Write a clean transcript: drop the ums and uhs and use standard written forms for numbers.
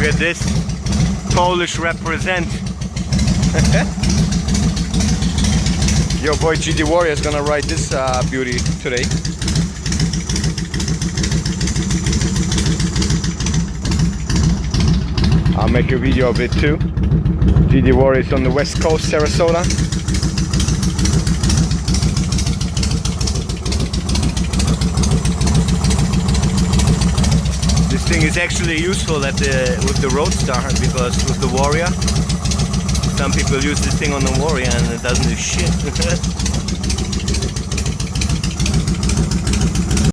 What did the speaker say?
at this. Polish represent. Your boy gdwarrior is gonna ride this beauty today. I'll make a video of it too. gdwarrior is on the west coast, Sarasota. This thing is actually useful with the Road Star, because with the Warrior, some people use this thing on the Warrior and it doesn't do shit.